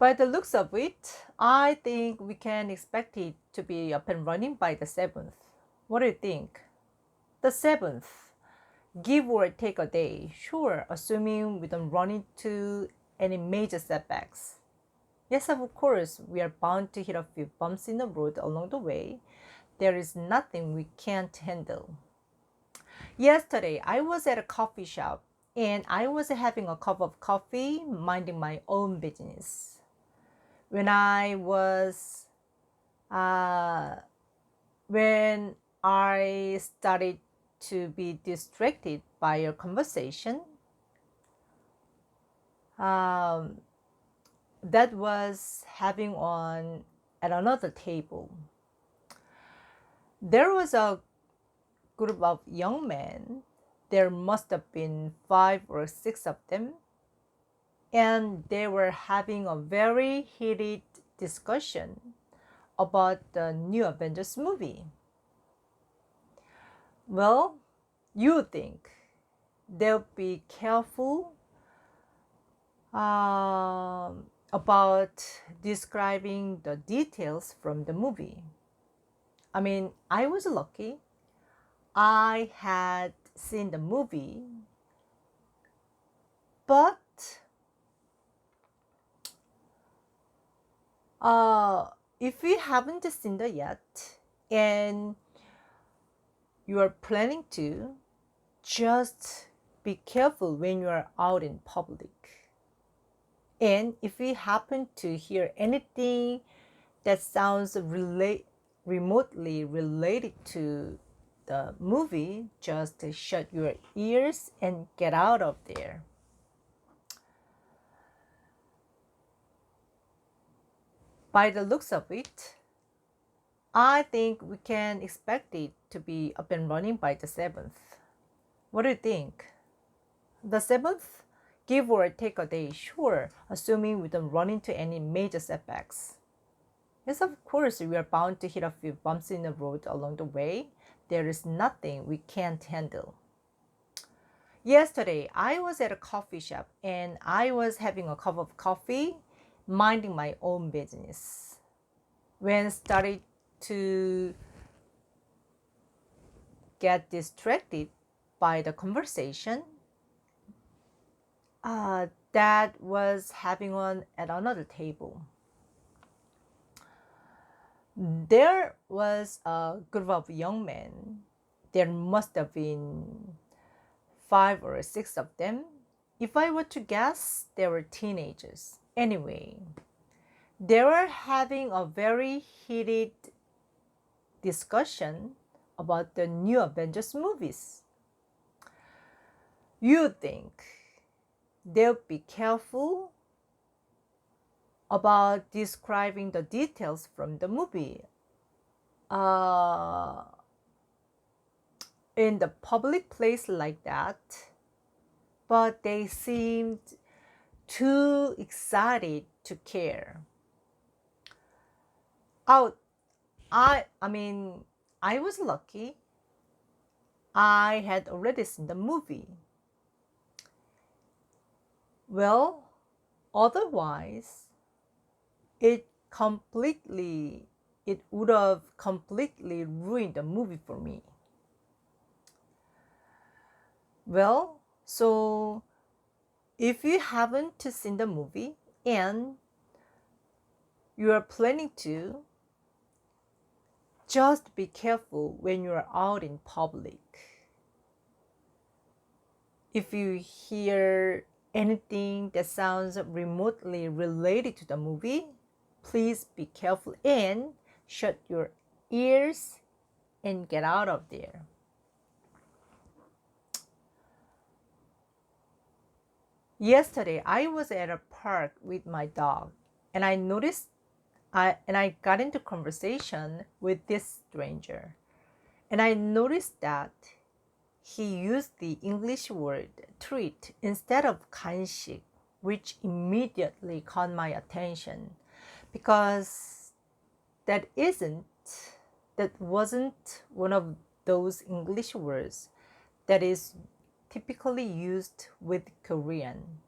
By the looks of it, I think we can expect it to be up and running by the 7th. What do you think? The 7th, give or take a day, sure, assuming we don't run into any major setbacks. Yes, of course, we are bound to hit a few bumps in the road along the way. There is nothing we can't handle. Yesterday, I was at a coffee shop and I was having a cup of coffee, minding my own business. When I was, uh, when I started to be distracted by your conversation, um, that was having on at another table. There was a group of young men. There must have been 5 or 6 of them, and they were having a very heated discussion about the new Avengers movie. Well, you think they'll be careful about describing the details from the movie. I mean, I was lucky. I had seen the movie, but if you haven't seen it yet and you are planning to, just be careful when you are out in public. And if you happen to hear anything that sounds remotely related to the movie, just shut your ears and get out of there. By the looks of it, I think we can expect it to be up and running by the 7th. What do you think? The 7th? Give or take a day, sure, assuming we don't run into any major setbacks. Yes, of course, we are bound to hit a few bumps in the road along the way. There is nothing we can't handle. Yesterday, I was at a coffee shop and I was having a cup of coffee, minding my own business. When I started to get distracted by the conversation that was having on at another table. There was a group of young men. There must have been 5 or 6 of them. If I were to guess, they were teenagers. Anyway, they were having a very heated discussion about the new Avengers movies. You think they'll be careful about describing the details from the movie in the public place like that, but they seemed too excited to care. Oh, I mean, I was lucky. I had already seen the movie. Well, otherwise, it would have completely ruined the movie for me. Well, so if you haven't seen the movie and you are planning to, just be careful when you are out in public. If you hear anything that sounds remotely related to the movie, please be careful and shut your ears and get out of there. Yesterday, I was at a park with my dog and I got into conversation with this stranger. And I noticed that he used the English word treat instead of 간식, which immediately caught my attention because that wasn't one of those English words that is typically used with Korean.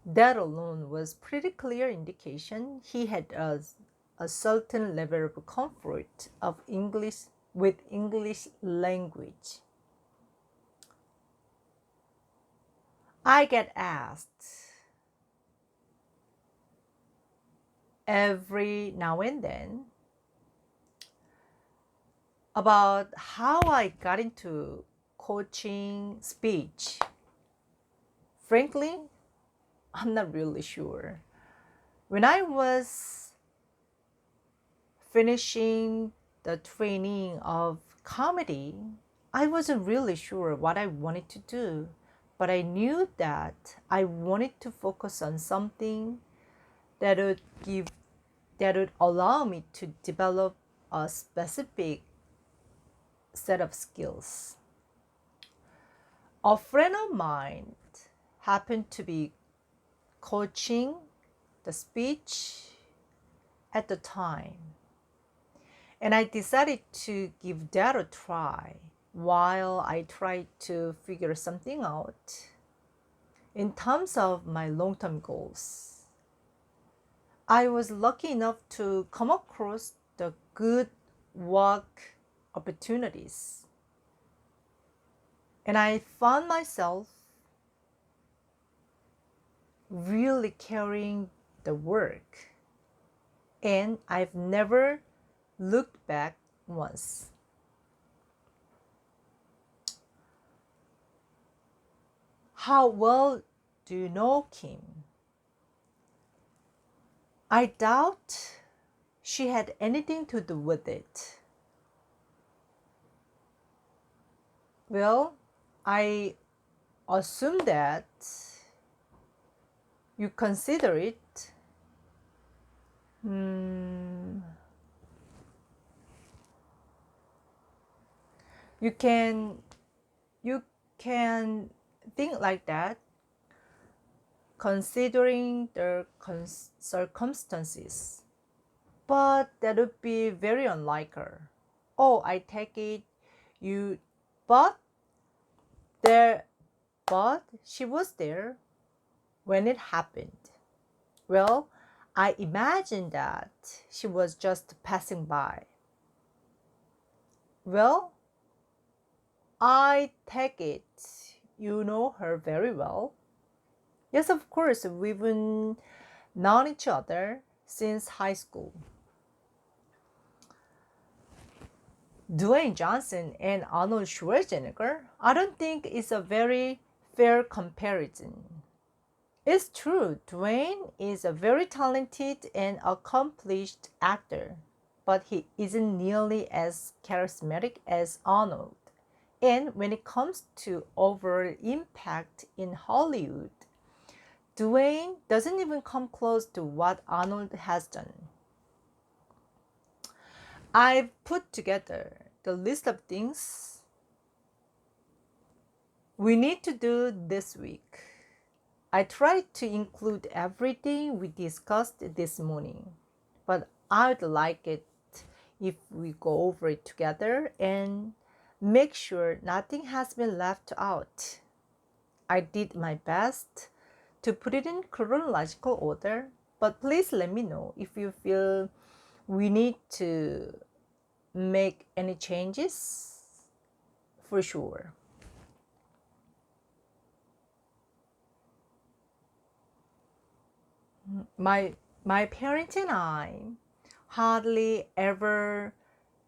That alone was pretty clear indication he had a certain level of comfort of English with English language. I get asked every now and then about how I got into coaching speech. Frankly, I'm not really sure. When I was finishing the training of comedy, I wasn't really sure what I wanted to do, but I knew that I wanted to focus on something that would give that would allow me to develop a specific set of skills. A friend of mine happened to be coaching the speech at the time, and I decided to give that a try while I tried to figure something out in terms of my long term goals. I was lucky enough to come across the good work opportunities, and I found myself really carrying the work, and I've never looked back once. How well do you know Kim? I doubt she had anything to do with it. Well, I assume that you consider it you can you can think like that considering the circumstances, but that would be very unlikely. Oh, I take it you but there but she was there when it happened. Well, I imagine that she was just passing by. Well, I take it you know her very well. Yes, of course, we've known each other since high school. Dwayne Johnson and Arnold Schwarzenegger, I don't think it's a very fair comparison. It's true, Dwayne is a very talented and accomplished actor, but he isn't nearly as charismatic as Arnold. And when it comes to overall impact in Hollywood, Dwayne doesn't even come close to what Arnold has done. I've put together the list of things we need to do this week. I tried to include everything we discussed this morning, but I'd like it if we go over it together and make sure nothing has been left out. I did my best to put it in chronological order, but please let me know if you feel we need to make any changes for sure. My parents and I hardly ever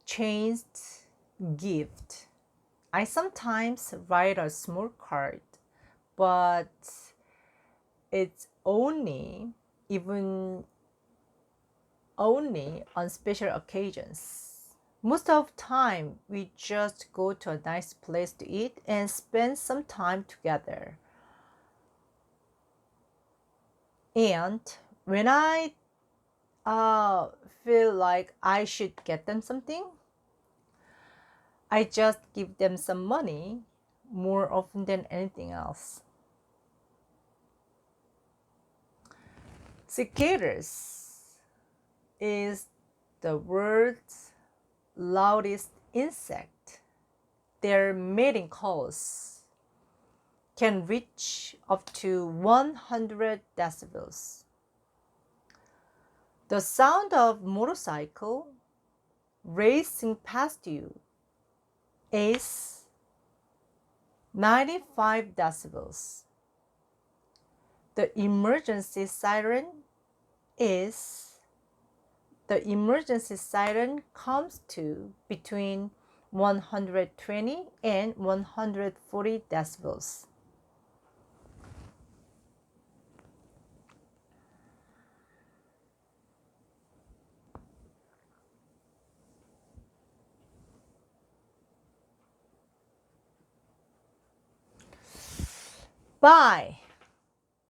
changed gift. I sometimes write a small card, but it's even only on special occasions. Most of the time, we just go to a nice place to eat and spend some time together. And when I uh, feel like I should get them something, I just give them some money more often than anything else. Cicadas is the world's loudest insect. Their mating calls can reach up to 100 decibels. The sound of motorcycle racing past you is 95 decibels. The emergency siren comes to between 120 and 140 decibels. Buy